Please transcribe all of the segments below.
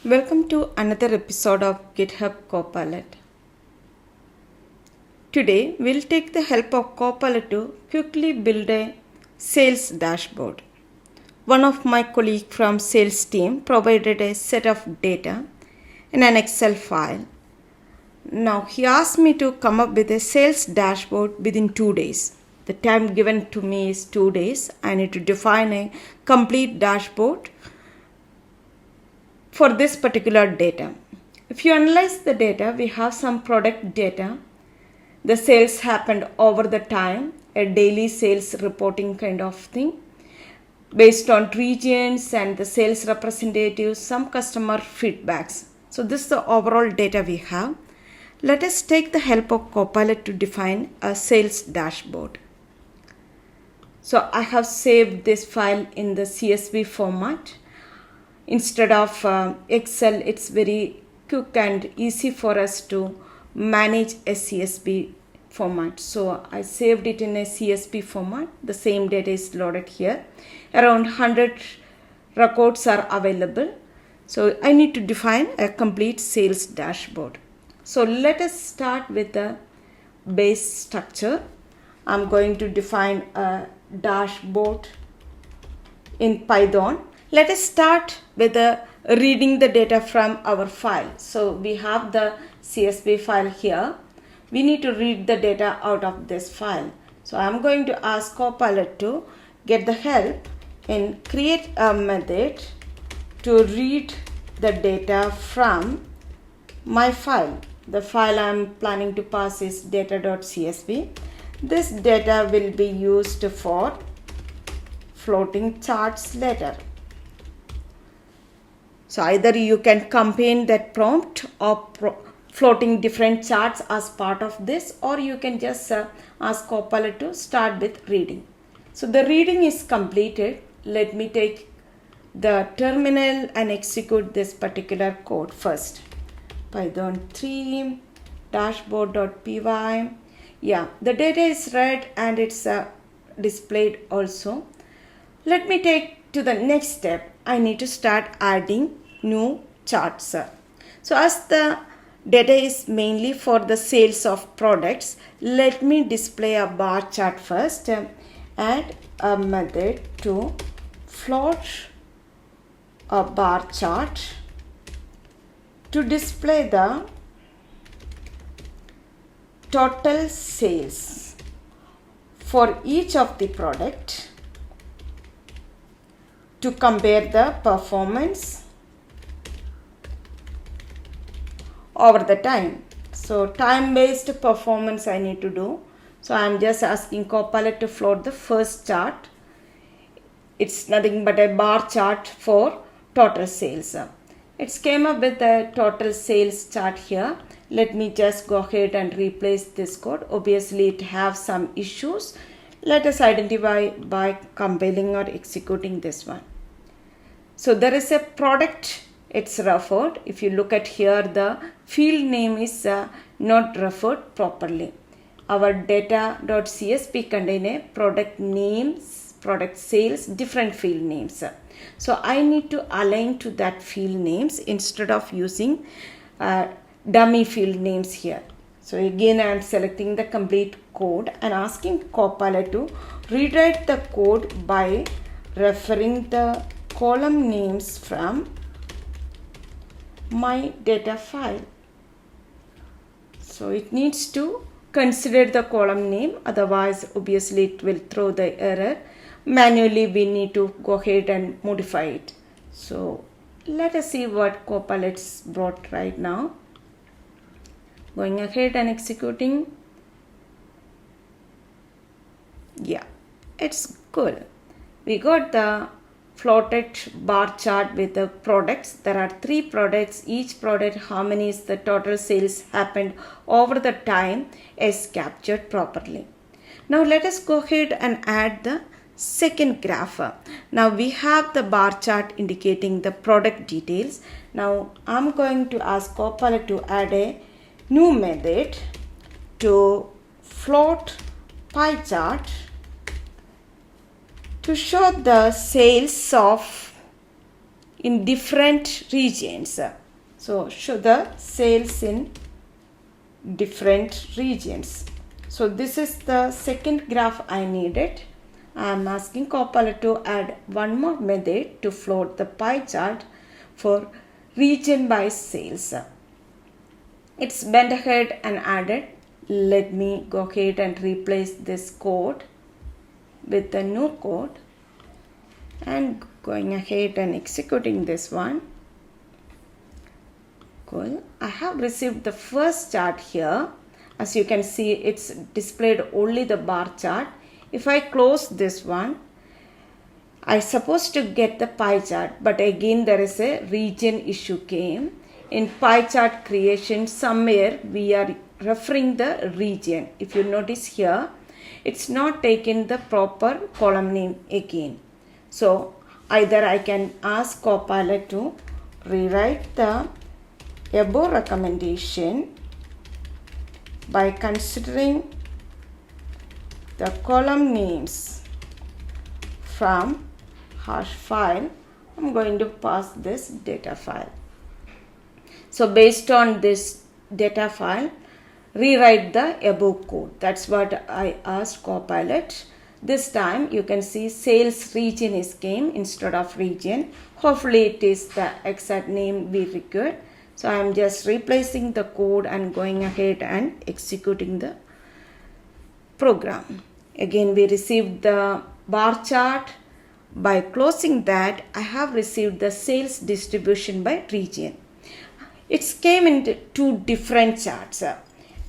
Welcome to another episode of GitHub Copilot. Today, we'll take the help of Copilot to quickly build a sales dashboard. One of my colleagues from sales team provided a set of data in an Excel file. Now, he asked me to come up with a sales dashboard within 2 days. The time given to me is 2 days. I need to define a complete dashboard for this particular data. If you analyze the data, we have some product data. The sales happened over the time, a daily sales reporting kind of thing. Based on regions and the sales representatives, some customer feedbacks. So this is the overall data we have. Let us take the help of Copilot to define a sales dashboard. So I have saved this file in the CSV format. Instead of Excel, it's very quick and easy for us to manage a CSV format. So I saved it in a CSV format. The same data is loaded here. Around 100 records are available. So I need to define a complete sales dashboard. So let us start with the base structure. I'm going to define a dashboard in Python. Let us start with reading the data from our file. So we have the CSV file here. We need to read the data out of this file. So I'm going to ask Copilot to get the help and create a method to read the data from my file. The file I'm planning to pass is data.csv. This data will be used for floating charts later. So either you can combine that prompt or floating different charts as part of this, or you can just ask Copilot to start with reading. So the reading is completed. Let me take the terminal and execute this particular code first. Python 3 dashboard.py. Yeah, the data is read and it's displayed also. Let me take to the next step. I need to start adding new charts. So as the data is mainly for the sales of products, let me display a bar chart first. Add a method to float a bar chart to display the total sales for each of the product, to compare the performance over the time. So time-based performance I need to do. So I'm just asking Copilot to float the first chart. It's nothing but a bar chart for total sales. It's came up with the total sales chart here. Let me just go ahead and replace this code. Obviously it has some issues. Let us identify by compiling or executing this one. So there is a product, it's referred. If you look at here, the field name is not referred properly. Our data.csv contain a product names, product sales, different field names. So I need to align to that field names instead of using dummy field names here. So again, I am selecting the complete code and asking Copilot to rewrite the code by referring the column names from my data file. So it needs to consider the column name, otherwise obviously it will throw the error. Manually we need to go ahead and modify it. So let us see what Copilot's brought right now. Going ahead and executing. Yeah, it's good. We got the floated bar chart with the products. There are 3 products. Each product, how many is the total sales happened over the time is captured properly. Now let us go ahead and add the second graph. Now we have the bar chart indicating the product details. Now I'm going to ask Copilot to add a new method to float pie chart to show the sales of in different regions. So show the sales in different regions. So this is the second graph I needed. I am asking Copilot to add one more method to float the pie chart for region by sales. It's went ahead and added. Let me go ahead and replace this code with the new code and going ahead and executing this one. Cool. I have received the first chart here. As you can see, it's displayed only the bar chart. If I close this one, I supposed to get the pie chart, but again there is a region issue came. In pie chart creation, somewhere we are referring the region. If you notice here, it's not taken the proper column name again. So either I can ask Copilot to rewrite the above recommendation by considering the column names from hash file. I'm going to pass this data file. So based on this data file, rewrite the above code. That's what I asked Copilot. This time you can see sales region is came instead of region. Hopefully it is the exact name we required. So I am just replacing the code and going ahead and executing the program. Again we received the bar chart. By closing that, I have received the sales distribution by region. It came into two different charts.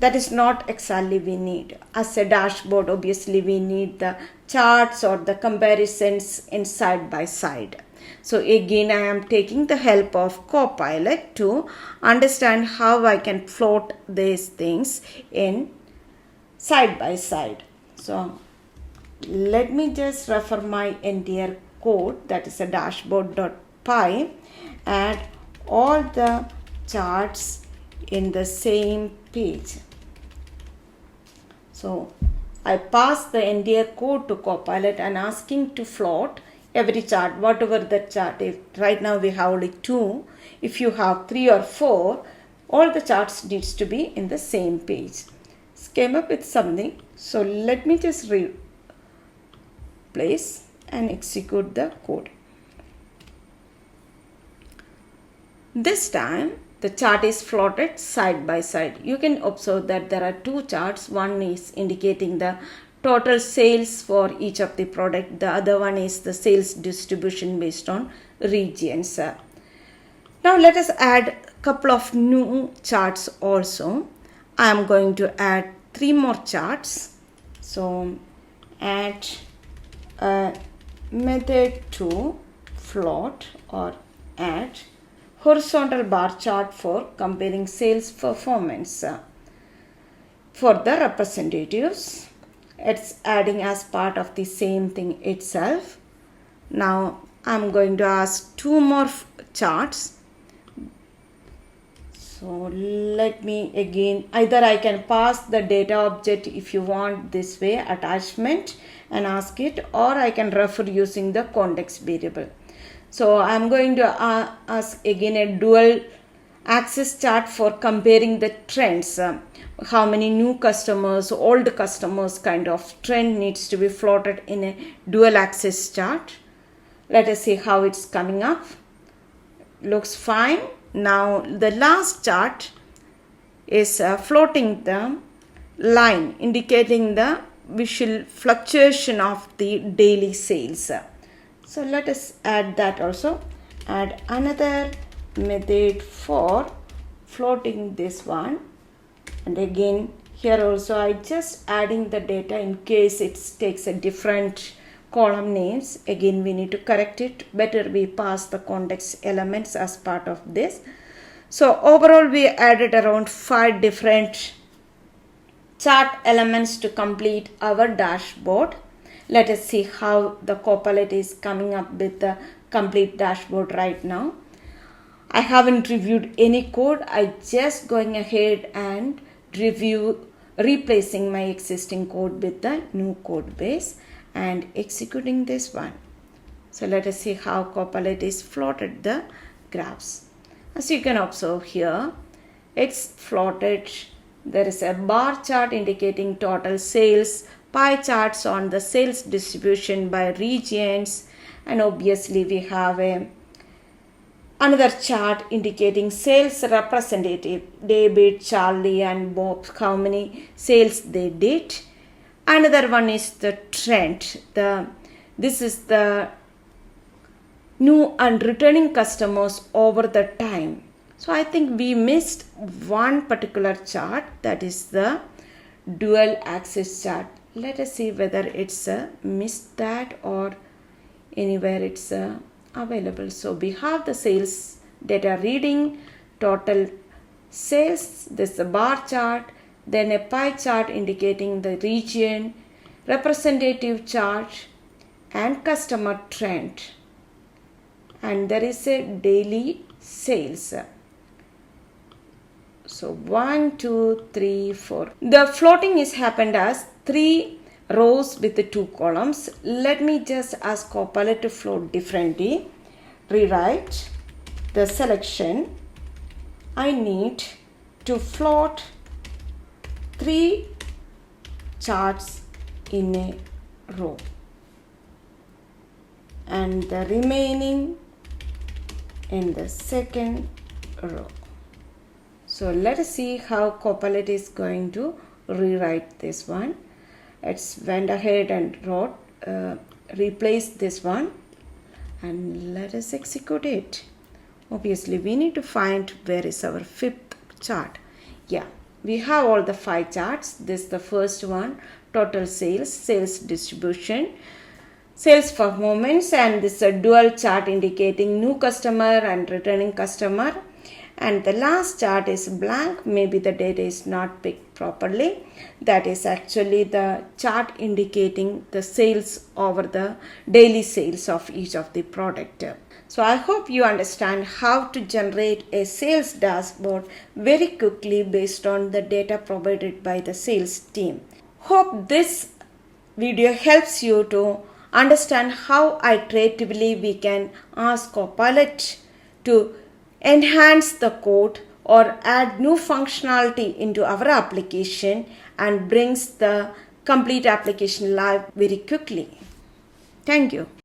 That is not exactly we need. As a dashboard, obviously we need the charts or the comparisons in side by side. So again, I am taking the help of Copilot to understand how I can float these things in side by side. So let me just refer my entire code, that is a dashboard.py, add all the charts in the same page. So I pass the entire code to Copilot and asking to float every chart, whatever the chart is. Right now we have only 2. If you have 3 or 4, all the charts needs to be in the same page. Came up with something. So let me just replace and execute the code. This time the chart is plotted side by side. You can observe that there are 2 charts. One is indicating the total sales for each of the product. The other one is the sales distribution based on regions. Now let us add a couple of new charts also. I am going to add 3 more charts. So add a method to float or add horizontal bar chart for comparing sales performance for the representatives. It's adding as part of the same thing itself. Now I'm going to ask 2 more charts. So let me again, either I can pass the data object if you want this way, attachment, and ask it, or I can refer using the context variable. So I'm going to ask again a dual axis chart for comparing the trends. How many new customers, old customers kind of trend needs to be plotted in a dual axis chart. Let us see how it's coming up. Looks fine. Now the last chart is floating the line indicating the visual fluctuation of the daily sales. So let us add that also. Add another method for floating this one. And again here also I just adding the data in case it takes a different column names. Again we need to correct it. Better we pass the context elements as part of this. So overall we added around 5 different chart elements to complete our dashboard. Let us see how the Copilot is coming up with the complete dashboard right now. I haven't reviewed any code. I just going ahead and replacing my existing code with the new code base and executing this one. So let us see how Copilot is plotted the graphs. As you can observe here, it's plotted. There is a bar chart indicating total sales, pie charts on the sales distribution by regions, and obviously we have another chart indicating sales representative, David, Charlie and Bob, how many sales they did. Another one is the trend. This is the new and returning customers over the time. So I think we missed one particular chart, that is the dual axis chart. Let us see whether it's missed that or anywhere it's available. So we have the sales data reading, total sales, this is a bar chart, then a pie chart indicating the region, representative chart and customer trend. And there is a daily sales. So 1, 2, 3, 4. The floating is happened as 3 rows with the 2 columns. Let me just ask Copilot to float differently. Rewrite the selection. I need to float 3 charts in a row and the remaining in the second row. So let us see how Copilot is going to rewrite this one. It's went ahead and wrote, replace this one, and let us execute it. Obviously we need to find where is our 5th chart. Yeah, we have all the 5 charts. This is the first one, total sales, sales distribution, sales performance, and this is a dual chart indicating new customer and returning customer. And the last chart is blank, maybe the data is not picked properly. That is actually the chart indicating the sales over the daily sales of each of the product. So I hope you understand how to generate a sales dashboard very quickly based on the data provided by the sales team. Hope this video helps you to understand how iteratively we can ask Copilot to enhance the code or add new functionality into our application and brings the complete application live very quickly. Thank you.